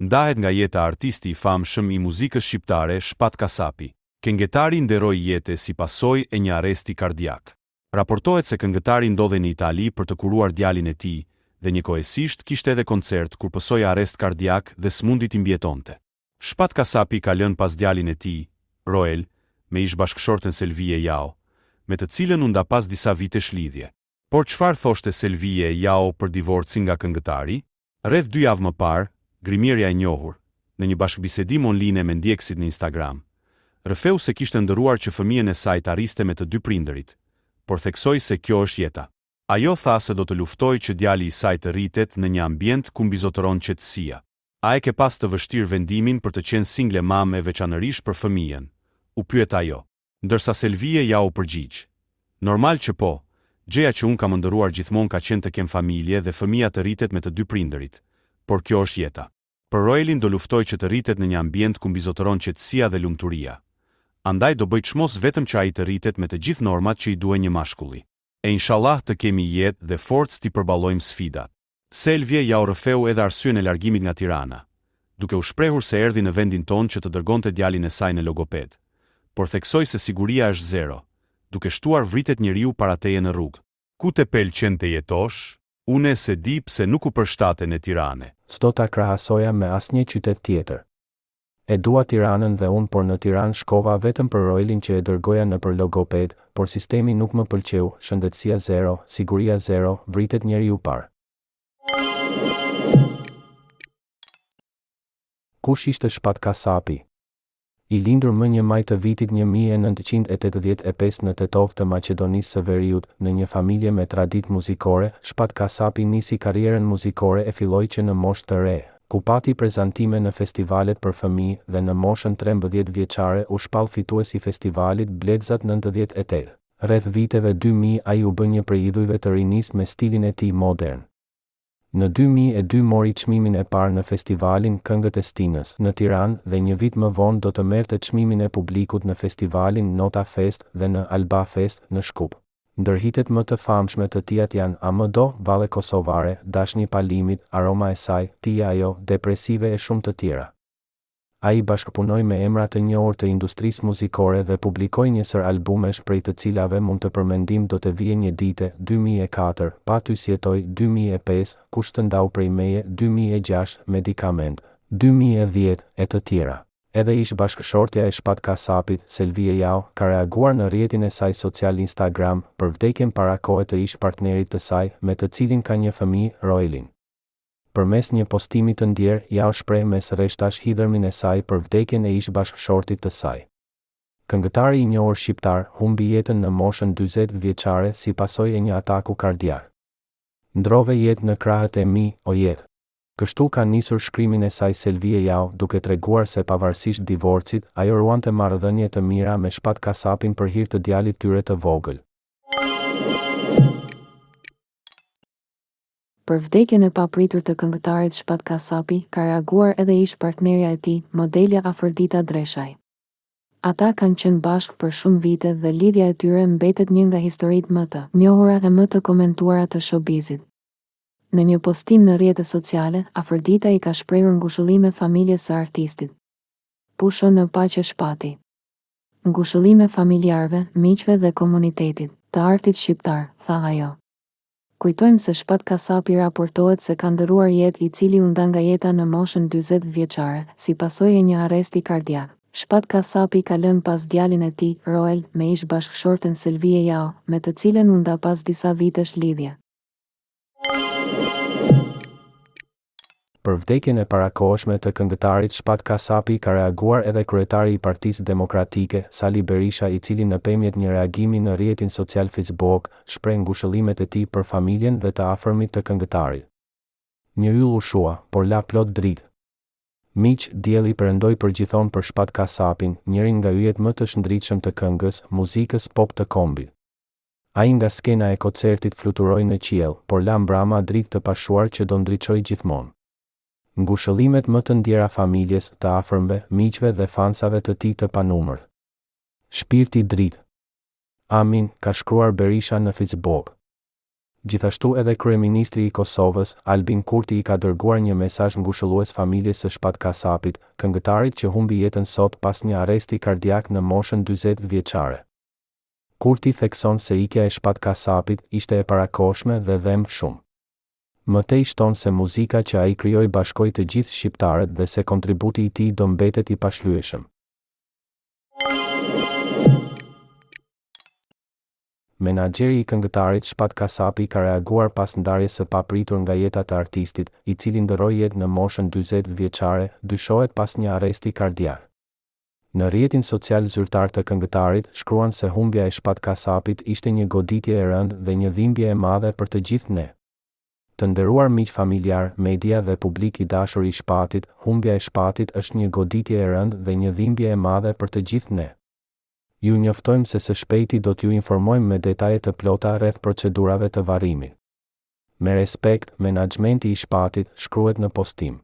Ndahet nga jeta artisti i famshëm i muzikës shqiptare Shpat Kasapi. Këngëtari nderoi jetë si pasojë e një arresti kardiak. Raportohet se këngëtari ndodhej në Itali për të kuruar djalin e tij dhe njëkohësisht kishte edhe koncert kur pësoi arrest kardiak dhe s'mundi t'i mbjetonte. Shpat Kasapi ka lënë pas djalin e tij, Roel, me ish bashkëshorten Selvie Jao, me të cilën u nda pas disa vitesh lidhje. Por çfarë thoshte Selvie Jao për divorcin nga këngëtari? Rreth 2 javë më parë, grimierja e njohur, në një bashkëbisedim online me ndjekësit në Instagram, rrëfeu se kishte ndëruar që fëmijën e saj të arriste me të 2 prindërit, por theksoi se kjo është jeta. Ajo tha se do të luftojë që djali i saj të rritet në një ambient ku mbizotëron qetësia. A e ke pas të vështirë vendimin për të qenë single mam e veçanërisht për fëmijën? U pyet ajo. Ndërsa Selvie ja u përgjigj. Normal që po, gjëja që unë kam ndëruar gjithmonë ka qenë të kem familje dhe fëmia të rritet me të 2 prindërit, por kjo është jeta. Për Roelin do luftoj që të rritet në një ambient ku mbizotëron qetësia dhe lumturia. Andaj do bëj çmos vetëm që ai të rritet me të gjithë normat që i duhen një mashkulli. E inshallah të kemi jetë dhe forcë t'i përballojmë sfidat. Selvie ja u rrëfeu edhe arsyen e largimit nga Tirana, duke u shprehur se erdhi në vendin tonë që të dërgonte djalin e saj në logoped, por theksoi se siguria është zero, duke shtuar vritet njeriu para teje në rrugë. Ku të pëlqen të jetosh? Unë se di pse nuk u përshtaten e Tirane. S'do ta krahasoja me asnjë qytet tjetër. E dua Tiranën dhe unë, por në Tiranë shkova vetëm për Roelin që e dërgoja në për logoped, por sistemi nuk më pëlqeu, shëndetësia zero, siguria zero, vritet njeriu par. Kush ishte Shpat Kasapi? I lindur më 1 maj të vitit 1985 në Tetov të Maqedonisë së Veriut, në një familje me traditë muzikore, Shpat Kasapi nisi karrierën muzikore e filloi që në moshë të re, ku pati prezantime në festivalet për fëmijë dhe në moshën 13 vjeçare u shpall fitues i festivalit Bledzat 98. Rreth viteve 2000 ai u bë një prej idhujve të rinisë me stilin e tij modern. Në 2002 mori çmimin e parë në festivalin Këngët e Stinës në Tiranë dhe një vit më vonë do të merrte çmimin e publikut në festivalin Nota Fest dhe në Alba Fest në Shkup. Ndër hitet më të famshme të tij janë Amdo, Valle Kosovare, Dashni Palimit, Aroma e saj, Ti ajo, Depresive e shumë të tjera. Ai bashkëpunoi me emra të njohur të industrisë muzikore dhe publikoi një sër albumesh prej të cilave mund të përmendim Do të vije një dite 2004, Pa ty sjetoj 2005, Kush të ndau prej meje 2006, Medikament 2010 e të tjera. Edhe ish bashkëshortja e Shpat Kasapit, Selvie Jao, ka reaguar në rrjetin e saj social Instagram për vdekjen para kohe të ish partnerit të saj, me të cilin ka një fëmijë, Roelin. Përmes një postimi të ndjer, Jao shpreh mes rreshtash hidhërmin e saj për vdekjen e ish bashkëshortit të saj. Këngëtari i njohur shqiptar humbi jetën në moshën 40 vjeçare si pasojë e një ataku kardiak. Ndrove jetë në krahët e mi, o jetë. Kështu ka nisur shkrimin e saj Selvie Jao, duke treguar se pavarësisht divorcit, ajo ruante marrëdhënie të mira me Shpat Kasapin për hir të djalit tyre të vogël. Për vdekjen e papritur të këngëtarit Shpat Kasapi, ka reaguar edhe ish partnerja e tij, modelja Afrodita Dreshaj. Ata kanë qenë bashkë për shumë vite dhe lidhja e tyre mbetet një nga historitë më të njohura dhe më të komentuara të showbizit. Në një postim në rrjetet sociale, Afrodita i ka shprehur ngushëllime familjes së artistit. Pusho në paqe Shpati. Ngushëllime familjarëve, miqve dhe komunitetit të artit shqiptar, tha ajo. Kujtojmë se Shpat Kasapi raportohet se ka ndëruar jetë i cili u nda nga jeta në moshën 40 vjeçare, si pasojë e një arresti kardiak. Shpat Kasapi ka lënë pas djalin e tij, Roel, me ish bashkëshorten Selvie Jao, me të cilën u nda pas disa vitesh lidhje. Për vdekjen e parakohshme të këngëtarit Shpat Kasapi ka reaguar edhe kryetari i Partisë Demokratike, Sali Berisha, i cili në pemjet një reagimi në rrjetin social Facebook shpreh ngushëllimet e tij për familjen dhe të afërmit të këngëtarit. Një yll u shua, por la plot dritë. Miq, dielli perëndoi përgjithon për Shpat Kasapin, njërin nga yjet më të shndritshëm të këngës, muzikës pop të kombit. Ai nga skena e koncertit fluturoi në qiell, por la mbrama dritë të pashuar që do ndriçoj gjithmonë. Ngushëllimet më të ndjera familjes, të afërmve, miqve dhe fansave të tij të panumër. Shpirti dritë. Amin, ka shkruar Berisha në Facebook. Gjithashtu edhe kryeministri i Kosovës, Albin Kurti, i ka dërguar një mesazh ngushëllues familjes së Shpat Kasapit, këngëtarit që humbi jetën sot pas një arresti kardiak në moshën 40 vjeçare. Kurti thekson se ikja e Shpat Kasapit ishte e parakohshme dhe dhem shumë. Mëtej shton se muzika që ai krijoi bashkoi të gjithë shqiptarët dhe se kontributi i tij do mbetet i pashlyeshëm. Menaxheri i këngëtarit Shpat Kasapi ka reaguar pas ndarjes së papritur nga jeta e artistit, i cili ndroi jetë në moshën 40 vjeçare, dyshohet pas një arresti kardiak. Në rrjetin social zyrtar të këngëtarit shkruan se humbja e Shpat Kasapit ishte një goditje e rëndë dhe një dhimbje e madhe për të gjithë ne. Të nderuar miq familjar, media dhe publik i dashur i Shpatit, humbja e Shpatit është një goditje e rëndë dhe një dhimbje e madhe për të gjithë ne. Ju njoftojmë se së shpejti do t'ju informojmë me detaje të plota rreth procedurave të varrimit. Me respekt, menaxhmenti i Shpatit, shkruhet në postim.